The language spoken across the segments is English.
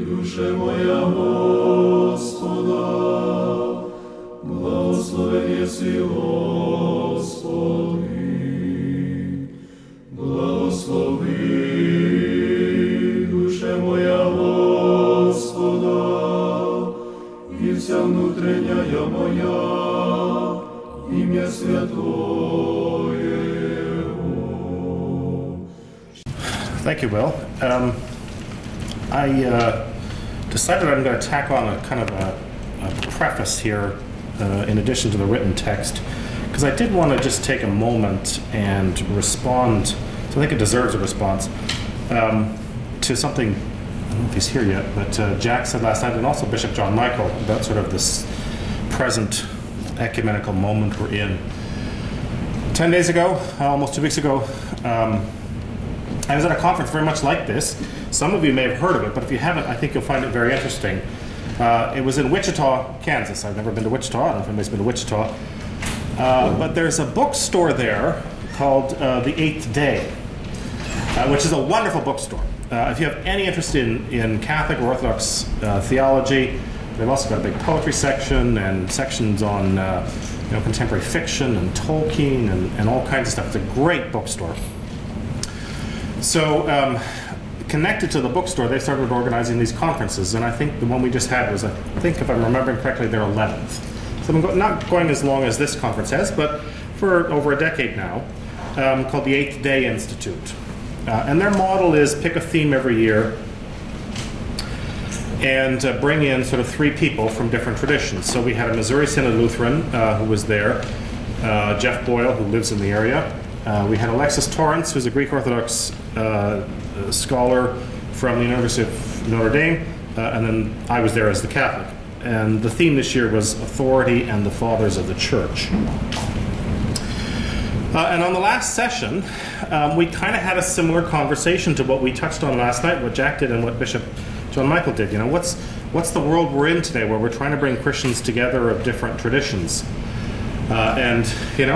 Душе моя Господа, благословен єси, Господи, благослови, душе моя Господа, і вся внутрішня моя, ім'я святое Його. Thank you, Will. I decided I'm going to tack on a kind of a preface here in addition to the written text, because I did want to just take a moment and respond, so I think it deserves a response, to something, I don't know if he's here yet, but Jack said last night, and also Bishop John Michael, about sort of this present ecumenical moment we're in. 10 days ago, almost 2 weeks ago, I was at a conference very much like this. Some of you may have heard of it, but if you haven't, I think you'll find it very interesting. It was in Wichita, Kansas. I've never been to Wichita. I don't know if anybody's been to Wichita. But there's a bookstore there called The Eighth Day, which is a wonderful bookstore. If you have any interest in Catholic or Orthodox theology, they've also got a big poetry section and sections on contemporary fiction and Tolkien and all kinds of stuff. It's a great bookstore. So, connected to the bookstore, they started organizing these conferences, and I think the one we just had was, I think if I'm remembering correctly, their 11th. So I'm not going as long as this conference has, but for over a decade now, called the Eighth Day Institute. And their model is pick a theme every year and bring in sort of 3 people from different traditions. So we had a Missouri Synod Lutheran who was there, Jeff Boyle, who lives in the area. We had Alexis Torrance, who's a Greek Orthodox scholar from the University of Notre Dame, and then I was there as the Catholic. And the theme this year was authority and the fathers of the church. And on the last session, we kind of had a similar conversation to what we touched on last night, what Jack did and what Bishop John Michael did. What's the world we're in today, where we're trying to bring Christians together of different traditions? And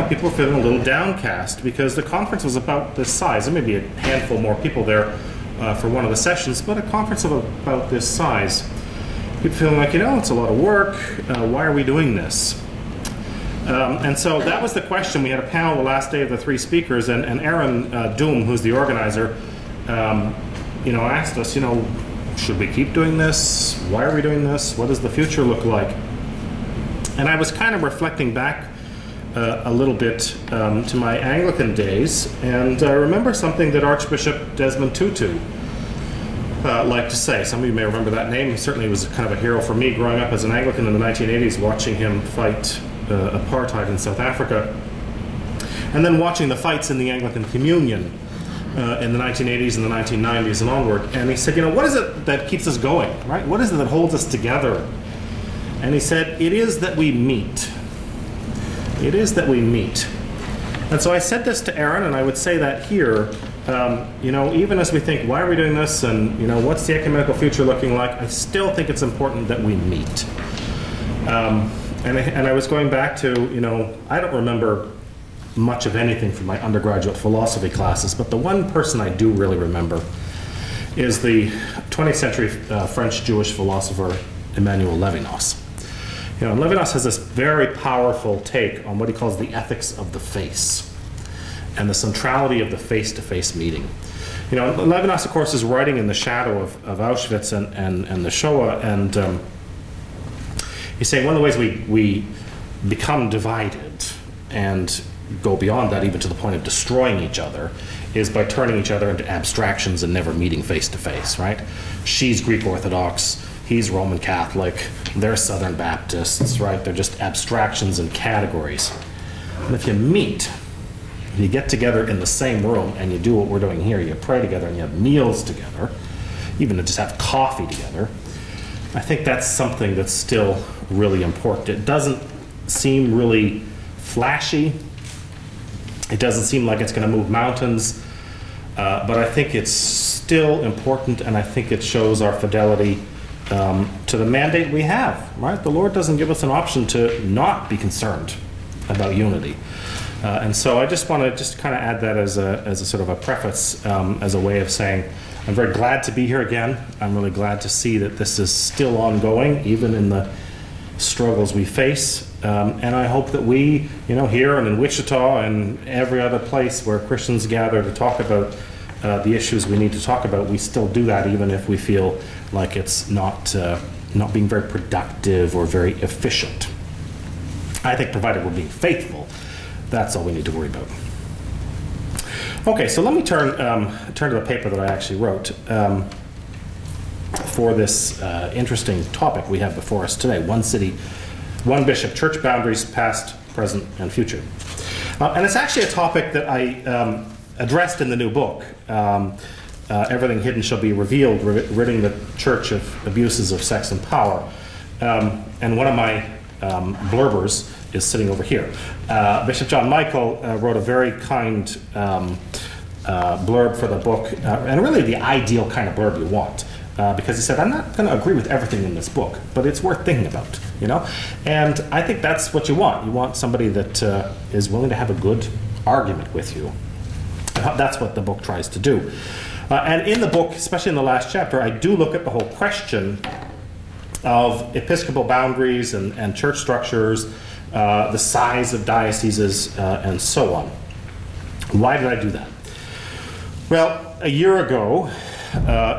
people are feeling a little downcast because the conference was about this size. There may be a handful more people there for one of the sessions, but a conference of about this size. People feeling like, it's a lot of work. Why are we doing this? And so that was the question. We had a panel the last day of the 3 speakers, and Aaron Doom, who's the organizer, asked us, should we keep doing this? Why are we doing this? What does the future look like? And I was kind of reflecting back a little bit to my Anglican days, and I remember something that Archbishop Desmond Tutu liked to say. Some of you may remember that name. He certainly was kind of a hero for me growing up as an Anglican in the 1980s, watching him fight apartheid in South Africa, and then watching the fights in the Anglican Communion in the 1980s and the 1990s and onward. And he said, what is it that keeps us going, right? What is it that holds us together? And he said, it is that we meet. It is that we meet. And so I said this to Aaron, and I would say that here, even as we think, why are we doing this, and, what's the ecumenical future looking like, I still think it's important that we meet. And I was going back to, I don't remember much of anything from my undergraduate philosophy classes, but the one person I do really remember is the 20th century French Jewish philosopher Emmanuel Levinas. Levinas has this very powerful take on what he calls the ethics of the face and the centrality of the face-to-face meeting. Levinas, of course, is writing in the shadow of Auschwitz and the Shoah, and he's saying one of the ways we become divided and go beyond that, even to the point of destroying each other, is by turning each other into abstractions and never meeting face-to-face, right? She's Greek Orthodox, he's Roman Catholic, they're Southern Baptists, right? They're just abstractions and categories. And if you meet, you get together in the same room and you do what we're doing here, you pray together and you have meals together, even to just have coffee together, I think that's something that's still really important. It doesn't seem really flashy. It doesn't seem like it's going to move mountains, but I think it's still important, and I think it shows our fidelity to the mandate we have, right? The Lord doesn't give us an option to not be concerned about unity. And so I just want to kind of add that as a sort of a preface, as a way of saying, I'm very glad to be here again. I'm really glad to see that this is still ongoing, even in the struggles we face. And I hope that we, here and in Wichita and every other place where Christians gather to talk about the issues we need to talk about, we still do that, even if we feel like it's not being very productive or very efficient. I think provided we're being faithful, that's all we need to worry about. Okay, so let me turn to the paper that I actually wrote for this interesting topic we have before us today: one city, one bishop, church boundaries, past, present, and future. And it's actually a topic that I addressed in the new book, Everything Hidden Shall Be Revealed, ridding the church of abuses of sex and power. And one of my blurbers is sitting over here. Bishop John Michael wrote a very kind blurb for the book, and really the ideal kind of blurb you want, because he said, I'm not going to agree with everything in this book, but it's worth thinking about, And I think that's what you want. You want somebody that is willing to have a good argument with you. That's what the book tries to do. And in the book, especially in the last chapter, I do look at the whole question of episcopal boundaries and church structures, the size of dioceses, and so on. Why did I do that? Well, a year ago,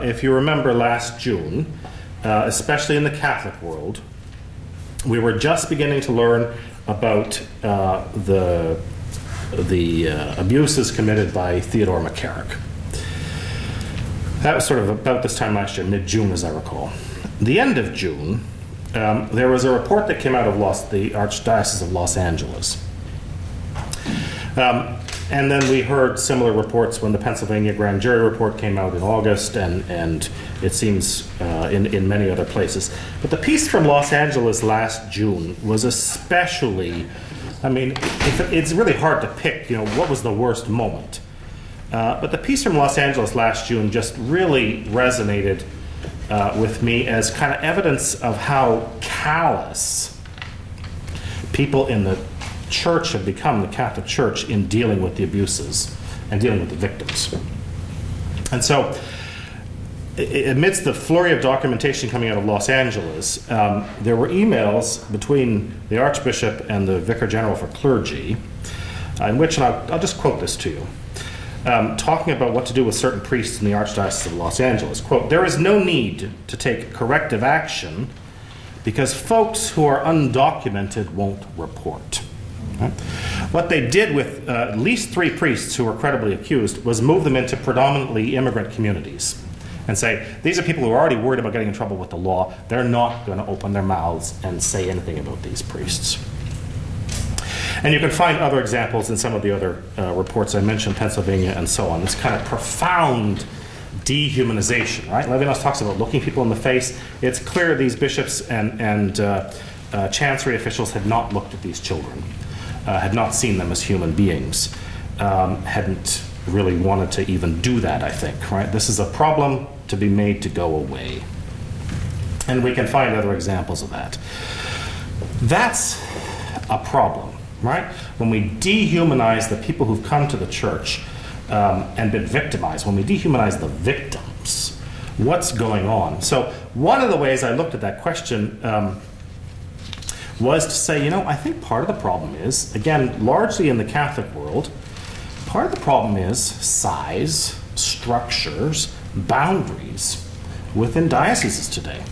if you remember last June, especially in the Catholic world, we were just beginning to learn about the abuses committed by Theodore McCarrick. That was sort of about this time last year, mid-June as I recall. The end of June, there was a report that came out of the Archdiocese of Los Angeles. And then we heard similar reports when the Pennsylvania grand jury report came out in August, and it seems in many other places. But the piece from Los Angeles last June was especially, it's really hard to pick, what was the worst moment. But the piece from Los Angeles last June just really resonated with me as kind of evidence of how callous people in the church have become, the Catholic Church, in dealing with the abuses and dealing with the victims. And so, amidst the flurry of documentation coming out of Los Angeles, there were emails between the Archbishop and the Vicar General for Clergy, in which, and I'll just quote this to you, talking about what to do with certain priests in the Archdiocese of Los Angeles. Quote, "There is no need to take corrective action because folks who are undocumented won't report." Right? What they did with at least 3 priests who were credibly accused was move them into predominantly immigrant communities and say, these are people who are already worried about getting in trouble with the law. They're not going to open their mouths and say anything about these priests. And you can find other examples in some of the other reports I mentioned, Pennsylvania and so on. This kind of profound dehumanization, right? Levinas talks about looking people in the face. It's clear these bishops and chancery officials had not looked at these children, had not seen them as human beings, hadn't really wanted to even do that, I think, right? This is a problem to be made to go away. And we can find other examples of that. That's a problem, right? When we dehumanize the people who've come to the church and been victimized, when we dehumanize the victims, what's going on? So one of the ways I looked at that question was to say, I think part of the problem is, again, largely in the Catholic world, part of the problem is size, structures, boundaries within dioceses today.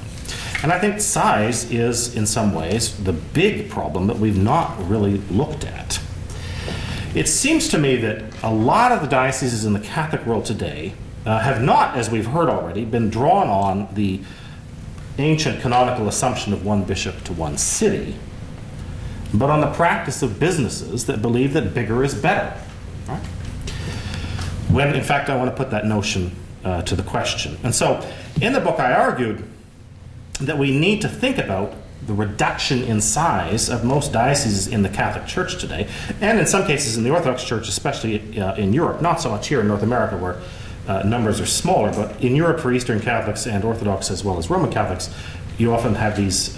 And I think size is, in some ways, the big problem that we've not really looked at. It seems to me that a lot of the dioceses in the Catholic world today have not, as we've heard already, been drawn on the ancient canonical assumption of one bishop to one city, but on the practice of businesses that believe that bigger is better. Right? When, in fact, I want to put that notion to the question. And so, in the book, I argued that we need to think about the reduction in size of most dioceses in the Catholic Church today, and in some cases in the Orthodox Church, especially in Europe. Not so much here in North America, where numbers are smaller, but in Europe for Eastern Catholics and Orthodox as well as Roman Catholics, you often have these,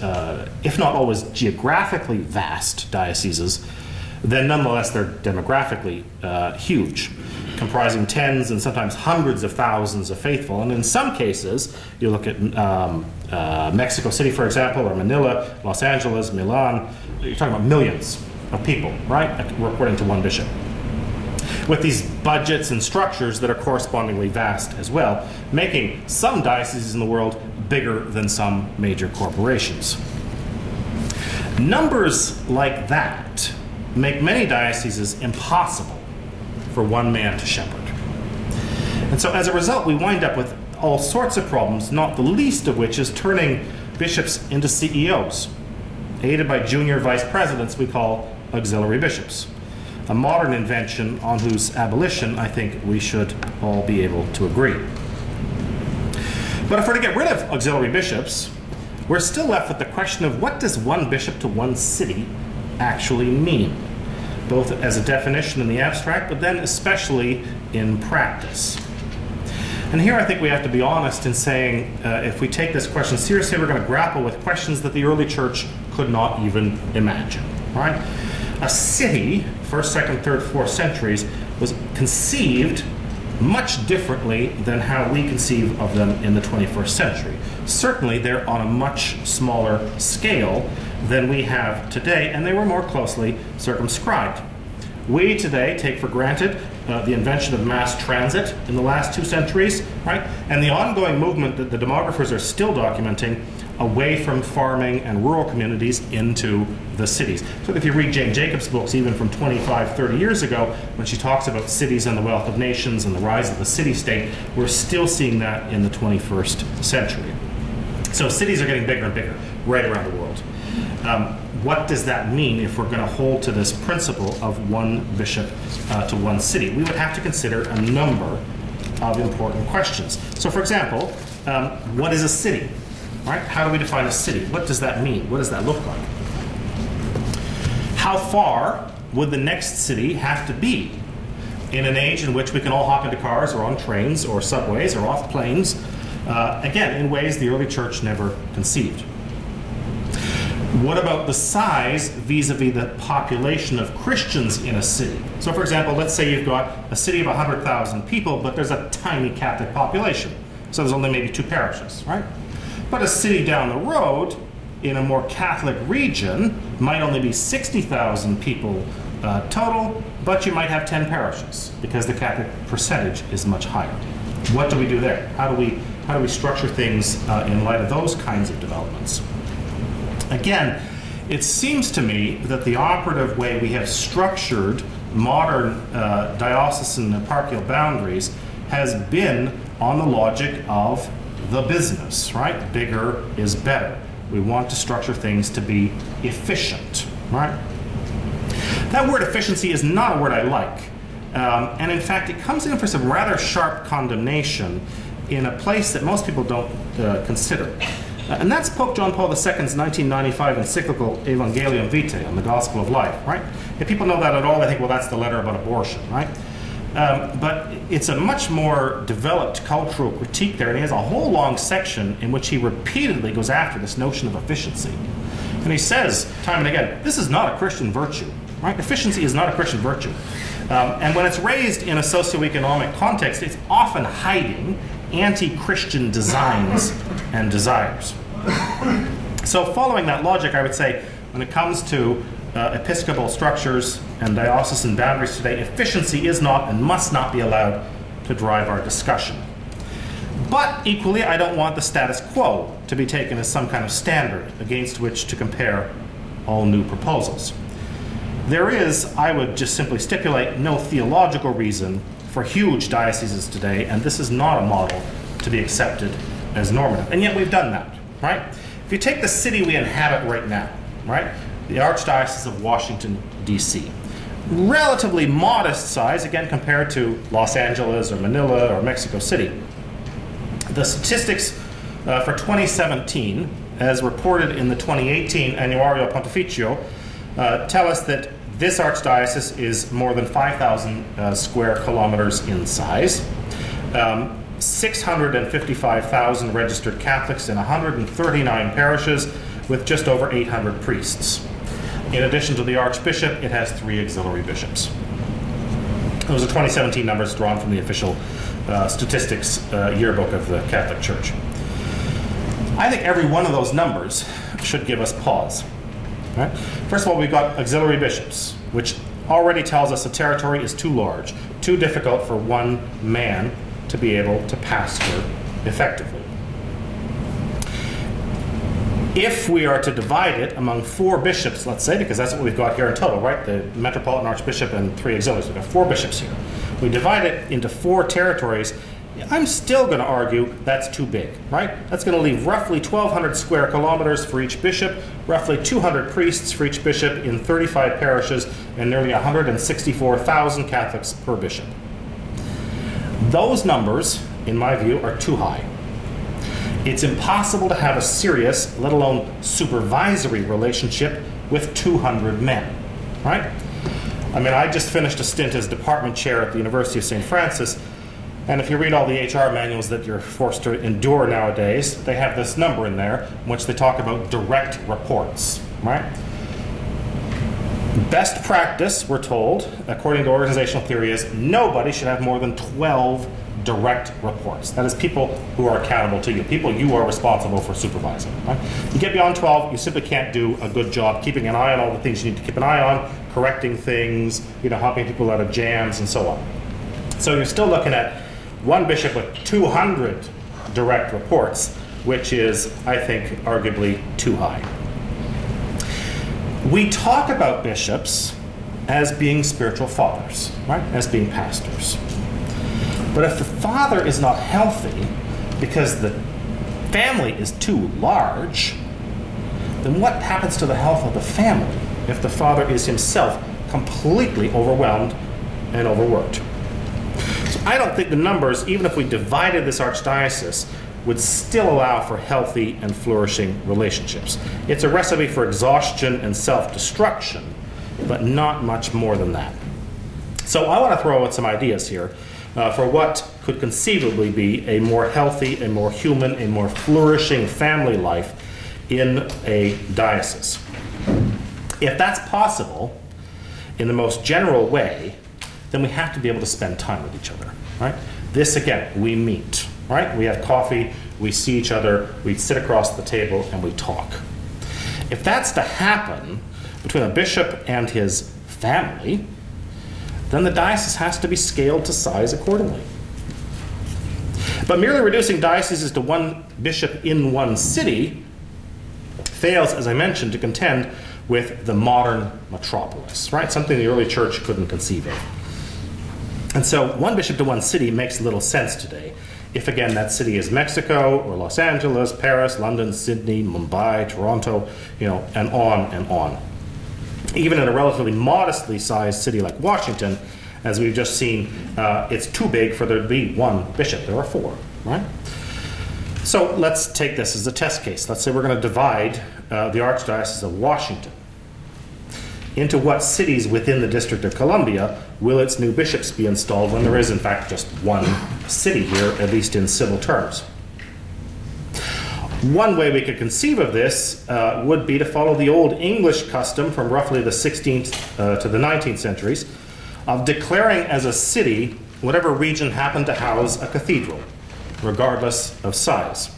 if not always geographically vast dioceses, then nonetheless they're demographically huge. comprising tens and sometimes hundreds of thousands of faithful. And in some cases, you look at Mexico City, for example, or Manila, Los Angeles, Milan, you're talking about millions of people, right, according to one bishop, with these budgets and structures that are correspondingly vast as well, making some dioceses in the world bigger than some major corporations. Numbers like that make many dioceses impossible for one man to shepherd. And so as a result, we wind up with all sorts of problems, not the least of which is turning bishops into CEOs, aided by junior vice presidents we call auxiliary bishops. A modern invention on whose abolition I think we should all be able to agree. But if we're to get rid of auxiliary bishops, we're still left with the question of what does one bishop to one city actually mean, both as a definition in the abstract, but then especially in practice. And here I think we have to be honest in saying if we take this question seriously, we're going to grapple with questions that the early church could not even imagine, right? A city, 1st, 2nd, 3rd, 4th centuries, was conceived much differently than how we conceive of them in the 21st century. Certainly, they're on a much smaller scale than we have today, and they were more closely circumscribed. We today take for granted the invention of mass transit in the last 2 centuries, right? And the ongoing movement that the demographers are still documenting away from farming and rural communities into the cities. So if you read Jane Jacobs' books, even from 25, 30 years ago, when she talks about cities and the wealth of nations and the rise of the city-state, we're still seeing that in the 21st century. So cities are getting bigger and bigger right around the world. What does that mean if we're going to hold to this principle of one bishop to one city? We would have to consider a number of important questions. So for example, what is a city? Right? How do we define a city? What does that mean? What does that look like? How far would the next city have to be in an age in which we can all hop into cars or on trains or subways or off planes, again, in ways the early church never conceived? What about the size vis-a-vis the population of Christians in a city? So for example, let's say you've got a city of 100,000 people, but there's a tiny Catholic population. So there's only maybe 2 parishes, right? But a city down the road in a more Catholic region might only be 60,000 people total, but you might have 10 parishes because the Catholic percentage is much higher. What do we do there? How do we structure things in light of those kinds of developments? Again, it seems to me that the operative way we have structured modern diocesan and eparchial boundaries has been on the logic of the business, right? Bigger is better. We want to structure things to be efficient, right? That word efficiency is not a word I like. And in fact, it comes in for some rather sharp condemnation in a place that most people don't consider. And that's Pope John Paul II's 1995 encyclical Evangelium Vitae on the Gospel of Life, right? If people know that at all, they think, well, that's the letter about abortion, right? But it's a much more developed cultural critique there, and he has a whole long section in which he repeatedly goes after this notion of efficiency. And he says, time and again, this is not a Christian virtue, right? Efficiency is not a Christian virtue. And when it's raised in a socioeconomic context, it's often hiding anti-Christian designs and desires. So following that logic, I would say, when it comes to episcopal structures and diocesan boundaries today, efficiency is not and must not be allowed to drive our discussion. But equally, I don't want the status quo to be taken as some kind of standard against which to compare all new proposals. There is, I would just simply stipulate, no theological reason for huge dioceses today, and this is not a model to be accepted as normative. And yet we've done that, right? If you take the city we inhabit right now, right? The Archdiocese of Washington, D.C. Relatively modest size, again, compared to Los Angeles or Manila or Mexico City. The statistics for 2017, as reported in the 2018 Annuario Pontificio, tell us that this archdiocese is more than 5,000 square kilometers in size, 655,000 registered Catholics in 139 parishes with just over 800 priests. In addition to the archbishop, it has 3 auxiliary bishops. Those are 2017 numbers drawn from the official statistics yearbook of the Catholic Church. I think every one of those numbers should give us pause. Right? First of all, we've got auxiliary bishops, which already tells us the territory is too large, too difficult for one man to be able to pastor effectively. If we are to divide it among 4 bishops, let's say, because that's what we've got here in total, right? The Metropolitan Archbishop and 3 auxiliaries. We've got 4 bishops here. We divide it into 4 territories. I'm still going to argue that's too big, right? That's going to leave roughly 1,200 square kilometers for each bishop, roughly 200 priests for each bishop in 35 parishes, and nearly 164,000 Catholics per bishop. Those numbers, in my view, are too high. It's impossible to have a serious, let alone supervisory relationship with 200 men, right? I mean, I just finished a stint as department chair at the University of St. Francis, and if you read all the HR manuals that you're forced to endure nowadays, they have this number in there in which they talk about direct reports, right? Best practice, we're told, according to organizational theory, is nobody should have more than 12 direct reports. That is people who are accountable to you, people you are responsible for supervising. Right? You get beyond 12, you simply can't do a good job keeping an eye on all the things you need to keep an eye on, correcting things, helping people out of jams and so on. So you're still looking at one bishop with 200 direct reports, which is, I think, arguably too high. We talk about bishops as being spiritual fathers, right? As being pastors. But if the father is not healthy because the family is too large, then what happens to the health of the family if the father is himself completely overwhelmed and overworked? So I don't think the numbers, even if we divided this archdiocese, would still allow for healthy and flourishing relationships. It's a recipe for exhaustion and self-destruction, but not much more than that. So I want to throw out some ideas here for what could conceivably be a more healthy, a more human, a more flourishing family life in a diocese. If that's possible, in the most general way, then we have to be able to spend time with each other, right? This, again, we meet, right? We have coffee, we see each other, we sit across the table, and we talk. If that's to happen between a bishop and his family, then the diocese has to be scaled to size accordingly. But merely reducing dioceses to one bishop in one city fails, as I mentioned, to contend with the modern metropolis, right? Something the early church couldn't conceive of. And so one bishop to one city makes little sense today. If, again, that city is Mexico or Los Angeles, Paris, London, Sydney, Mumbai, Toronto, and on and on. Even in a relatively modestly sized city like Washington, as we've just seen, it's too big for there to be one bishop. There are 4, right? So let's take this as a test case. Let's say we're going to divide the Archdiocese of Washington. Into what cities within the District of Columbia will its new bishops be installed when there is, in fact, just one city here, at least in civil terms? One way we could conceive of this would be to follow the old English custom from roughly the 16th to the 19th centuries of declaring as a city whatever region happened to house a cathedral, regardless of size.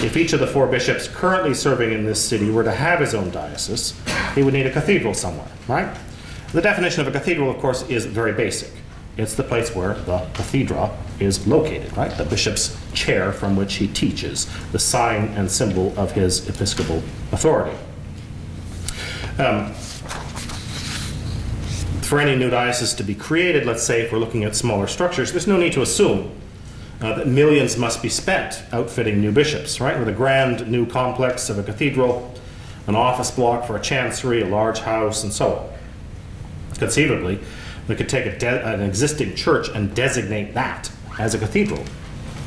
If each of the 4 bishops currently serving in this city were to have his own diocese, he would need a cathedral somewhere, right? The definition of a cathedral, of course, is very basic. It's the place where the cathedra is located, right? The bishop's chair from which he teaches, the sign and symbol of his episcopal authority. For any new diocese to be created, let's say if we're looking at smaller structures, there's no need to assume that millions must be spent outfitting new bishops, right? With a grand new complex of a cathedral, an office block for a chancery, a large house, and so on. Conceivably, we could take an existing church and designate that as a cathedral,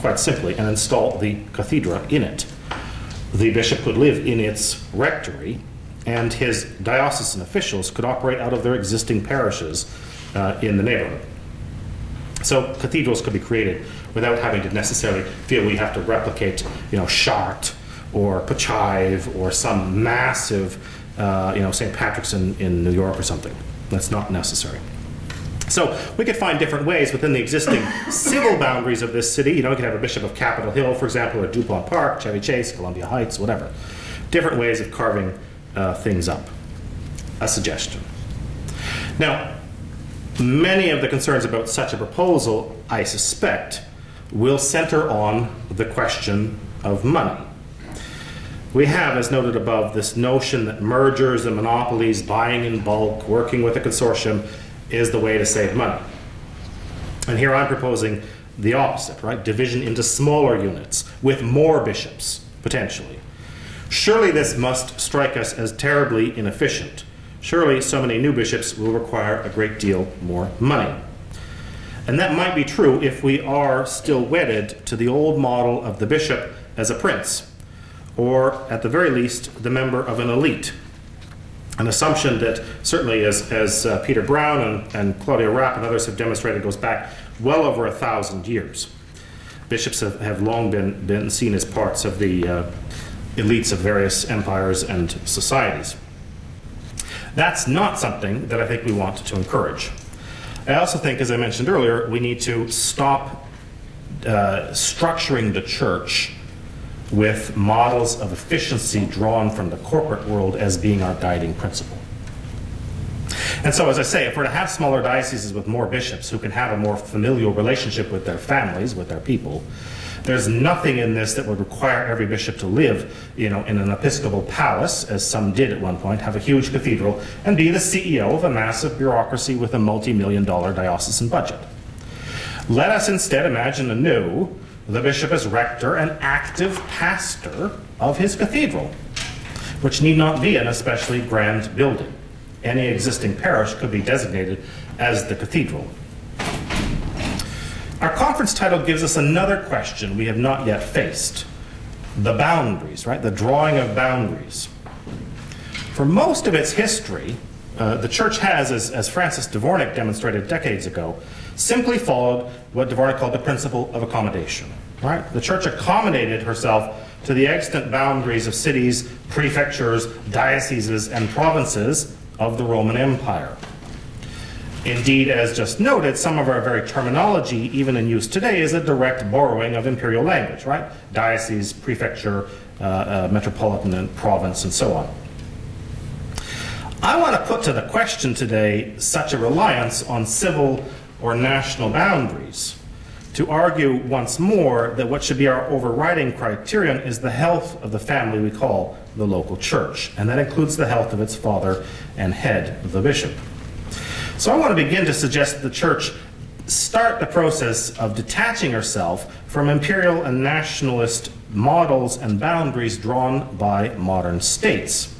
quite simply, and install the cathedra in it. The bishop could live in its rectory, and his diocesan officials could operate out of their existing parishes in the neighborhood. So cathedrals could be created without having to necessarily feel we have to replicate, Chartres or Pochaïves or some massive, St. Patrick's in New York or something. That's not necessary. So we could find different ways within the existing civil boundaries of this city. You know, we could have a bishop of Capitol Hill, for example, or DuPont Park, Chevy Chase, Columbia Heights, whatever. Different ways of carving things up. A suggestion. Now, many of the concerns about such a proposal, I suspect, will center on the question of money. We have, as noted above, this notion that mergers and monopolies, buying in bulk, working with a consortium, is the way to save money. And here I'm proposing the opposite, right? Division into smaller units with more bishops, potentially. Surely this must strike us as terribly inefficient. Surely so many new bishops will require a great deal more money. And that might be true if we are still wedded to the old model of the bishop as a prince, or at the very least, the member of an elite. An assumption that certainly, as Peter Brown and Claudia Rapp and others have demonstrated, goes back well over 1,000 years. Bishops have long been seen as parts of the elites of various empires and societies. That's not something that I think we want to encourage. I also think, as I mentioned earlier, we need to stop structuring the church with models of efficiency drawn from the corporate world as being our guiding principle. And so, as I say, if we're to have smaller dioceses with more bishops who can have a more familial relationship with their families, with their people, there's nothing in this that would require every bishop to live, in an episcopal palace, as some did at one point, have a huge cathedral, and be the CEO of a massive bureaucracy with a multi-million-dollar diocesan budget. Let us instead imagine anew the bishop as rector and active pastor of his cathedral, which need not be an especially grand building. Any existing parish could be designated as the cathedral. Our conference title gives us another question we have not yet faced. The boundaries, right? The drawing of boundaries. For most of its history, the church has, as Francis Dvornik demonstrated decades ago, simply followed what Dvornik called the principle of accommodation. Right? The church accommodated herself to the extant boundaries of cities, prefectures, dioceses, and provinces of the Roman Empire. Indeed, as just noted, some of our very terminology, even in use today, is a direct borrowing of imperial language, right? Diocese, prefecture, metropolitan, and province, and so on. I want to put to the question today such a reliance on civil or national boundaries to argue once more that what should be our overriding criterion is the health of the family we call the local church, and that includes the health of its father and head, the bishop. So I want to begin to suggest that the church start the process of detaching herself from imperial and nationalist models and boundaries drawn by modern states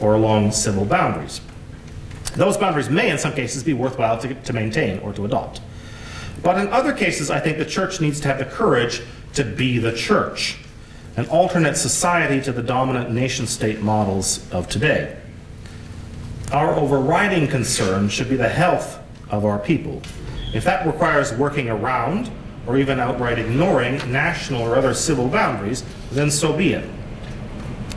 or along civil boundaries. Those boundaries may, in some cases, be worthwhile to maintain or to adopt. But in other cases, I think the church needs to have the courage to be the church, an alternate society to the dominant nation-state models of today. Our overriding concern should be the health of our people. If that requires working around, or even outright ignoring, national or other civil boundaries, then so be it.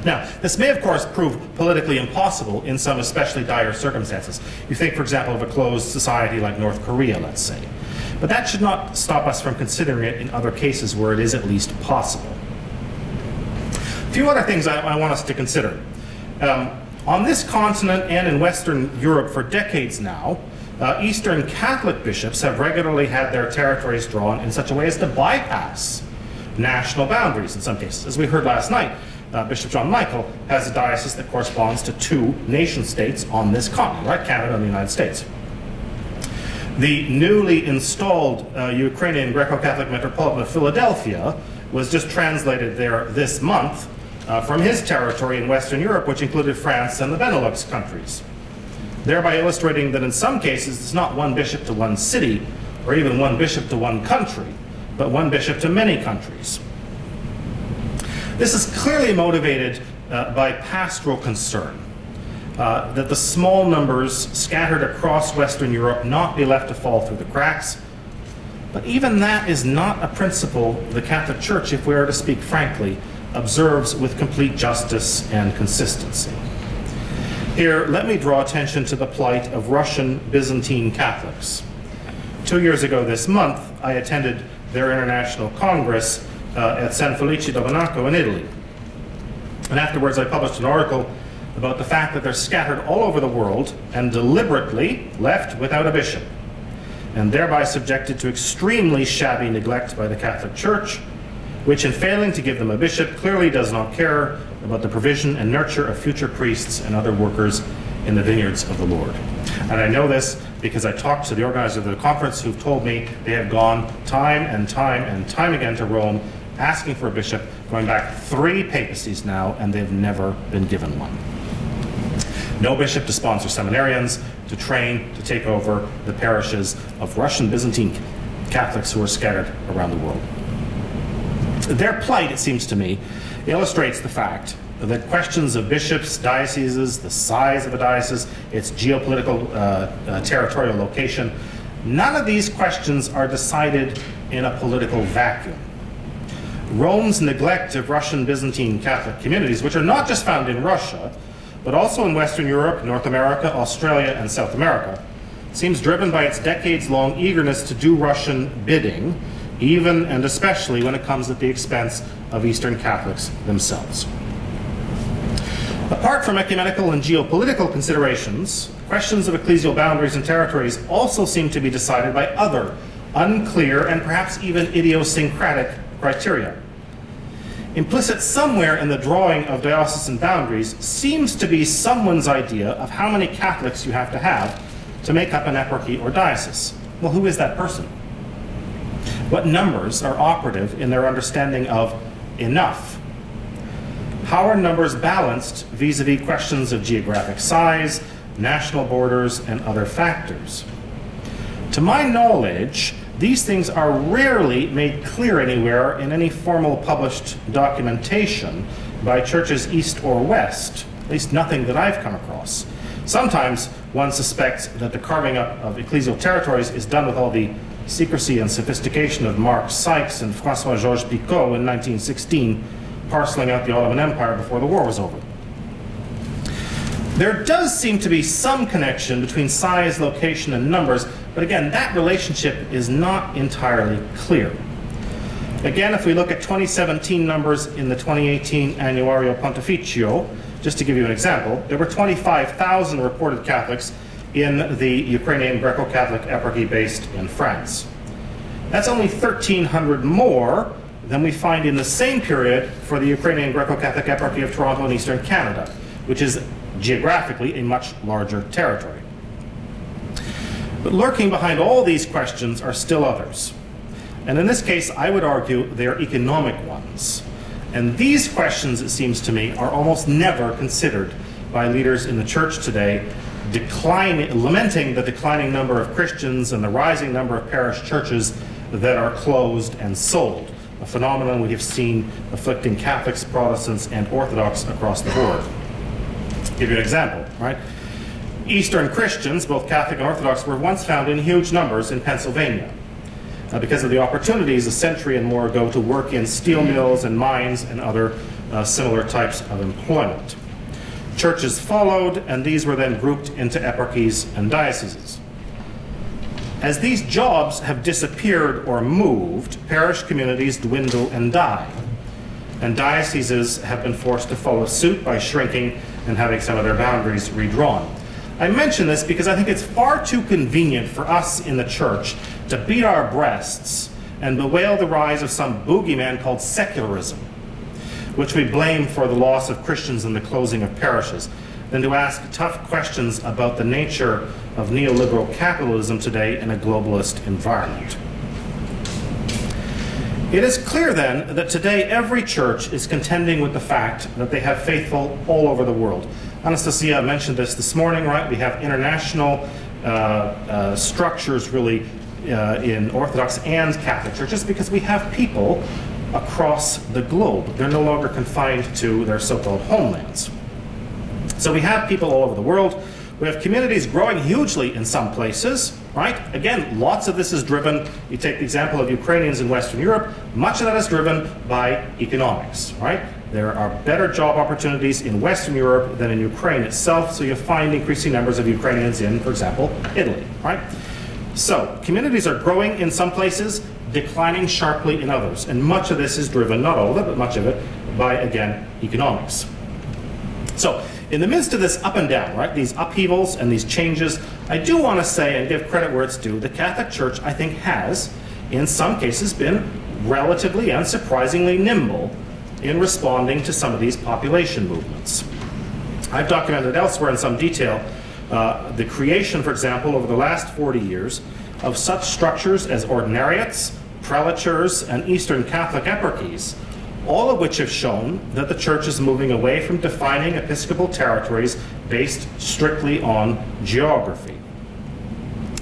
Now, this may of course prove politically impossible in some especially dire circumstances. You think, for example, of a closed society like North Korea, let's say. But that should not stop us from considering it in other cases where it is at least possible. A few other things I want us to consider. On this continent and in Western Europe for decades now, Eastern Catholic bishops have regularly had their territories drawn in such a way as to bypass national boundaries in some cases. As we heard last night, Bishop John Michael has a diocese that corresponds to two nation-states on this continent, right? Canada and the United States. The newly installed Ukrainian Greco-Catholic Metropolitan of Philadelphia was just translated there this month from his territory in Western Europe, which included France and the Benelux countries, thereby illustrating that in some cases it's not one bishop to one city, or even one bishop to one country, but one bishop to many countries. This is clearly motivated by pastoral concern, that the small numbers scattered across Western Europe not be left to fall through the cracks. But even that is not a principle the Catholic Church, if we are to speak frankly, observes with complete justice and consistency. Here, let me draw attention to the plight of Russian Byzantine Catholics. 2 years ago this month, I attended their international congress at San Felice do Monaco in Italy. And afterwards I published an article about the fact that they're scattered all over the world and deliberately left without a bishop, and thereby subjected to extremely shabby neglect by the Catholic Church, which in failing to give them a bishop clearly does not care about the provision and nurture of future priests and other workers in the vineyards of the Lord. And I know this because I talked to the organizer of the conference, who've told me they have gone time and time and time again to Rome asking for a bishop, going back 3 papacies now, and they've never been given one. No bishop to sponsor seminarians, to train, to take over the parishes of Russian Byzantine Catholics who are scattered around the world. Their plight, it seems to me, illustrates the fact that questions of bishops, dioceses, the size of a diocese, its geopolitical territorial location, none of these questions are decided in a political vacuum. Rome's neglect of Russian Byzantine Catholic communities, which are not just found in Russia, but also in Western Europe, North America, Australia, and South America, seems driven by its decades-long eagerness to do Russian bidding, even and especially when it comes at the expense of Eastern Catholics themselves. Apart from ecumenical and geopolitical considerations, questions of ecclesial boundaries and territories also seem to be decided by other, unclear and perhaps even idiosyncratic criteria. Implicit somewhere in the drawing of diocesan boundaries seems to be someone's idea of how many Catholics you have to make up an eparchy or diocese. Well, who is that person? What numbers are operative in their understanding of enough? How are numbers balanced vis-a-vis questions of geographic size, national borders, and other factors? To my knowledge, these things are rarely made clear anywhere in any formal published documentation by churches east or west, at least nothing that I've come across. Sometimes one suspects that the carving up of ecclesial territories is done with all the secrecy and sophistication of Mark Sykes and François-Georges Picot in 1916, parceling out the Ottoman Empire before the war was over. There does seem to be some connection between size, location, and numbers, but again, that relationship is not entirely clear. Again, if we look at 2017 numbers in the 2018 Annuario Pontificio, just to give you an example, there were 25,000 reported Catholics in the Ukrainian Greco-Catholic eparchy based in France. That's only 1,300 more than we find in the same period for the Ukrainian Greco-Catholic eparchy of Toronto and Eastern Canada, which is geographically a much larger territory. But lurking behind all these questions are still others. And in this case, I would argue they are economic ones. And these questions, it seems to me, are almost never considered by leaders in the church today, lamenting the declining number of Christians and the rising number of parish churches that are closed and sold, a phenomenon we have seen afflicting Catholics, Protestants, and Orthodox across the board. I'll give you an example, right? Eastern Christians, both Catholic and Orthodox, were once found in huge numbers in Pennsylvania because of the opportunities a century and more ago to work in steel mills and mines and other similar types of employment. Churches followed, and these were then grouped into eparchies and dioceses. As these jobs have disappeared or moved, parish communities dwindle and die, and dioceses have been forced to follow suit by shrinking and having some of their boundaries redrawn. I mention this because I think it's far too convenient for us in the church to beat our breasts and bewail the rise of some boogeyman called secularism, which we blame for the loss of Christians and the closing of parishes, than to ask tough questions about the nature of neoliberal capitalism today in a globalist environment. It is clear then that today every church is contending with the fact that they have faithful all over the world. Anastasia mentioned this morning, right? We have international structures really in Orthodox and Catholic churches because we have people across the globe. They're no longer confined to their so-called homelands. So we have people all over the world. We have communities growing hugely in some places, right? Again, lots of this is driven, you take the example of Ukrainians in Western Europe, much of that is driven by economics, right? There are better job opportunities in Western Europe than in Ukraine itself, so you find increasing numbers of Ukrainians in, for example, Italy, right? So, communities are growing in some places, declining sharply in others. And much of this is driven, not all of it, but much of it, by, again, economics. So, in the midst of this up and down, right, these upheavals and these changes, I do want to say and give credit where it's due, the Catholic Church, I think, has, in some cases, been relatively and surprisingly nimble in responding to some of these population movements. I've documented elsewhere in some detail the creation, for example, over the last 40 years, of such structures as ordinariates, prelatures, and Eastern Catholic eparchies, all of which have shown that the Church is moving away from defining episcopal territories based strictly on geography.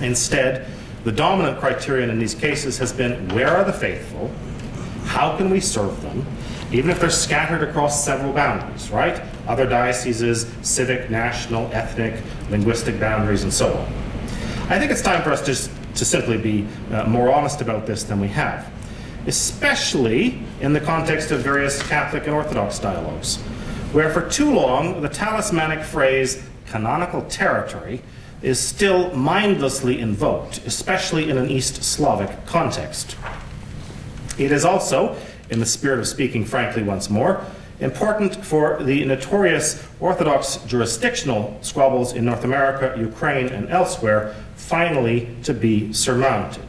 Instead, the dominant criterion in these cases has been, where are the faithful? How can we serve them? Even if they're scattered across several boundaries, right? Other dioceses, civic, national, ethnic, linguistic boundaries, and so on. I think it's time for us to simply be more honest about this than we have, especially in the context of various Catholic and Orthodox dialogues, where for too long the talismanic phrase canonical territory is still mindlessly invoked, especially in an East Slavic context. It is also, in the spirit of speaking frankly once more, important for the notorious Orthodox jurisdictional squabbles in North America, Ukraine, and elsewhere finally to be surmounted.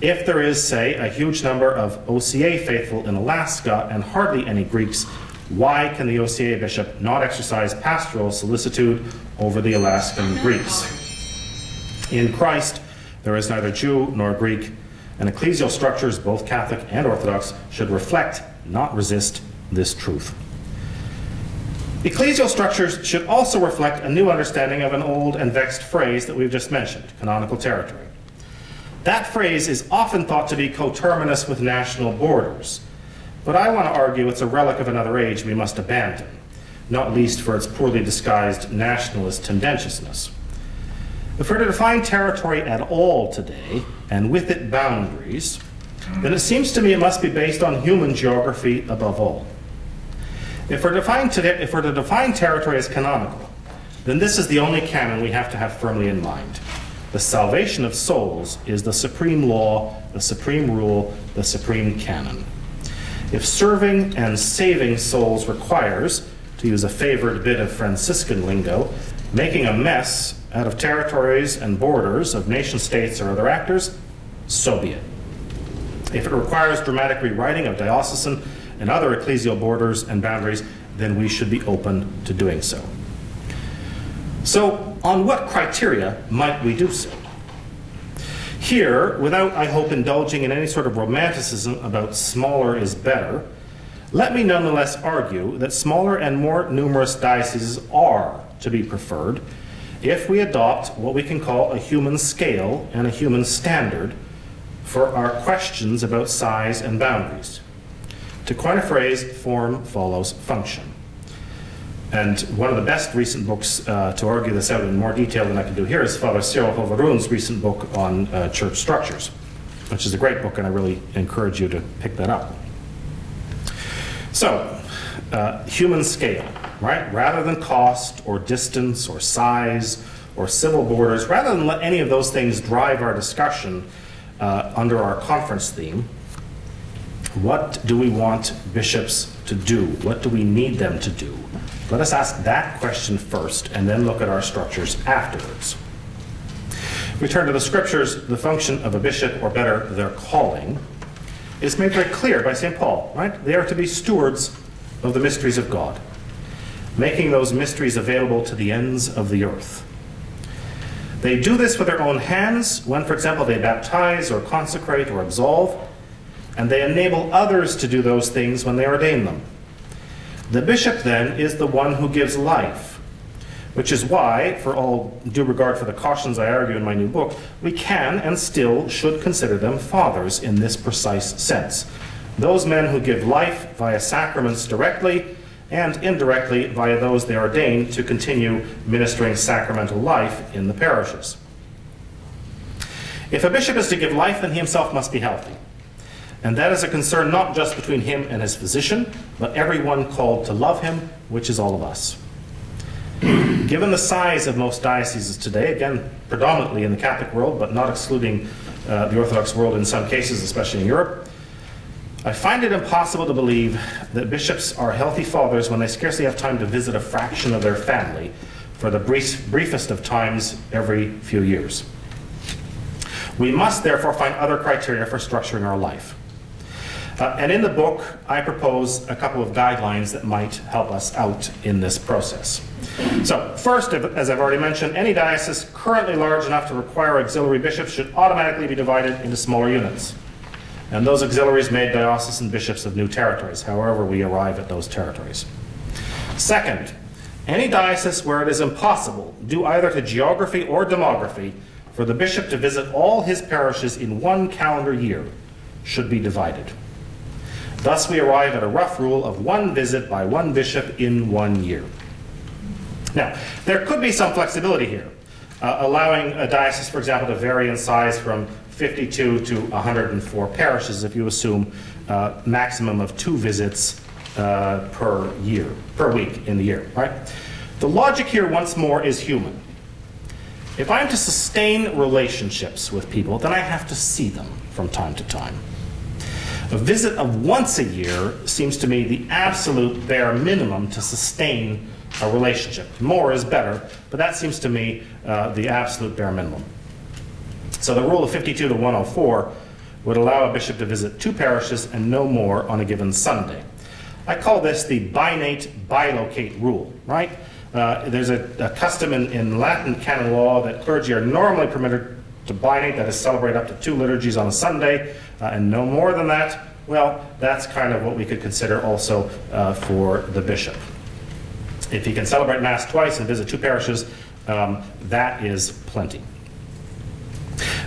If there is, say, a huge number of OCA faithful in Alaska and hardly any Greeks, why can the OCA bishop not exercise pastoral solicitude over the Alaskan Greeks? In Christ, there is neither Jew nor Greek, and ecclesial structures, both Catholic and Orthodox, should reflect, not resist, this truth. Ecclesial structures should also reflect a new understanding of an old and vexed phrase that we've just mentioned, canonical territory. That phrase is often thought to be coterminous with national borders, but I want to argue it's a relic of another age we must abandon, not least for its poorly disguised nationalist tendentiousness. If we're to define territory at all today, and with it boundaries, then it seems to me it must be based on human geography above all. If we're to define territory as canonical, then this is the only canon we have to have firmly in mind. The salvation of souls is the supreme law, the supreme rule, the supreme canon. If serving and saving souls requires, to use a favored bit of Franciscan lingo, making a mess out of territories and borders of nation states or other actors, so be it. If it requires dramatic rewriting of diocesan and other ecclesial borders and boundaries, then we should be open to doing so. So, on what criteria might we do so? Here, without, I hope, indulging in any sort of romanticism about smaller is better, let me nonetheless argue that smaller and more numerous dioceses are to be preferred if we adopt what we can call a human scale and a human standard for our questions about size and boundaries. To coin a phrase, form follows function. And one of the best recent books to argue this out in more detail than I can do here is Father Cyril Hovaroun's recent book on church structures, which is a great book, and I really encourage you to pick that up. So, human scale, right? Rather than cost or distance or size or civil borders, rather than let any of those things drive our discussion under our conference theme, what do we want bishops to do? What do we need them to do? Let us ask that question first and then look at our structures afterwards. If we turn to the scriptures, the function of a bishop, or better, their calling, is made very clear by St. Paul, right? They are to be stewards of the mysteries of God, making those mysteries available to the ends of the earth. They do this with their own hands when, for example, they baptize or consecrate or absolve, and they enable others to do those things when they ordain them. The bishop, then, is the one who gives life, which is why, for all due regard for the cautions I argue in my new book, we can and still should consider them fathers in this precise sense. Those men who give life via sacraments directly and indirectly via those they ordain to continue ministering sacramental life in the parishes. If a bishop is to give life, then he himself must be healthy. And that is a concern not just between him and his physician, but everyone called to love him, which is all of us. Given the size of most dioceses today, again, predominantly in the Catholic world, but not excluding the Orthodox world in some cases, especially in Europe. I find it impossible to believe that bishops are healthy fathers when they scarcely have time to visit a fraction of their family for the briefest of times every few years. We must therefore find other criteria for structuring our life. And in the book, I propose a couple of guidelines that might help us out in this process. So first, as I've already mentioned, any diocese currently large enough to require auxiliary bishops should automatically be divided into smaller units. And those auxiliaries made diocesan bishops of new territories, however we arrive at those territories. Second, any diocese where it is impossible, due either to geography or demography, for the bishop to visit all his parishes in one calendar year should be divided. Thus we arrive at a rough rule of one visit by one bishop in 1 year. Now, there could be some flexibility here, allowing a diocese, for example, to vary in size from 52 to 104 parishes if you assume a maximum of 2 visits per week in the year, right? The logic here, once more, is human. If I'm to sustain relationships with people, then I have to see them from time to time. A visit of once a year seems to me the absolute bare minimum to sustain a relationship. More is better, but that seems to me the absolute bare minimum. So the rule of 52 to 104 would allow a bishop to visit 2 parishes and no more on a given Sunday. I call this the binate bilocate rule, right? There's a custom in Latin canon law that clergy are normally permitted to binate, that is, celebrate up to 2 liturgies on a Sunday, and no more than that. Well, that's kind of what we could consider also for the bishop. If he can celebrate Mass twice and visit 2 parishes, that is plenty.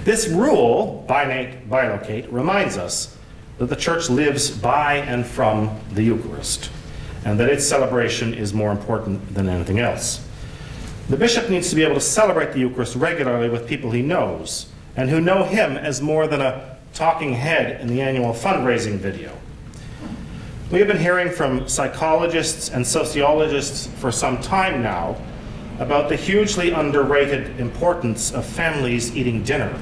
This rule, binate bilocate, reminds us that the Church lives by and from the Eucharist, and that its celebration is more important than anything else. The bishop needs to be able to celebrate the Eucharist regularly with people he knows, and who know him as more than a talking head in the annual fundraising video. We have been hearing from psychologists and sociologists for some time now about the hugely underrated importance of families eating dinner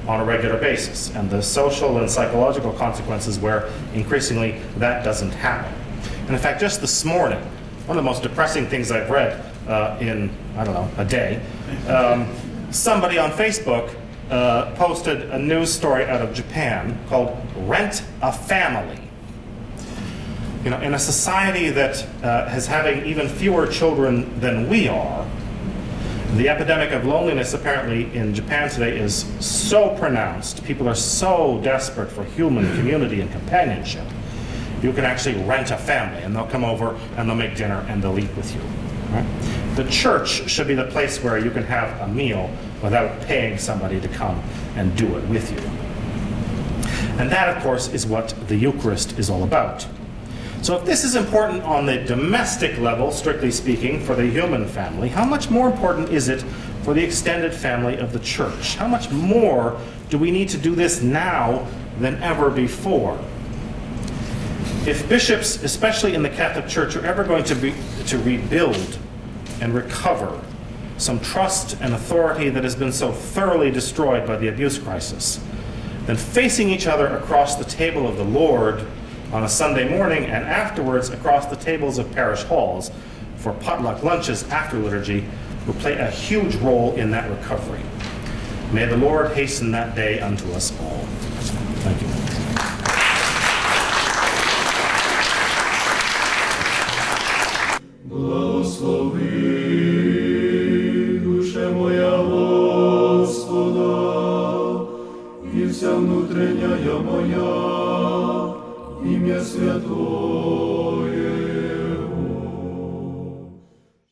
on a regular basis, and the social and psychological consequences where increasingly that doesn't happen. And in fact, just this morning, one of the most depressing things I've read in, I don't know, a day, somebody on Facebook posted a news story out of Japan called Rent a Family. You know, in a society that is having even fewer children than we are, the epidemic of loneliness apparently in Japan today is so pronounced, people are so desperate for human community and companionship, you can actually rent a family and they'll come over and they'll make dinner and they'll eat with you. Right? The church should be the place where you can have a meal without paying somebody to come and do it with you. And that, of course, is what the Eucharist is all about. So if this is important on the domestic level, strictly speaking, for the human family, how much more important is it for the extended family of the Church? How much more do we need to do this now than ever before? If bishops, especially in the Catholic Church, are ever going to rebuild and recover some trust and authority that has been so thoroughly destroyed by the abuse crisis, then facing each other across the table of the Lord on a Sunday morning and afterwards across the tables of parish halls for potluck lunches after liturgy will play a huge role in that recovery. May the Lord hasten that day unto us all. Thank you. Благослови, душе моя Господа, и вся внутренняя моя, имя Святое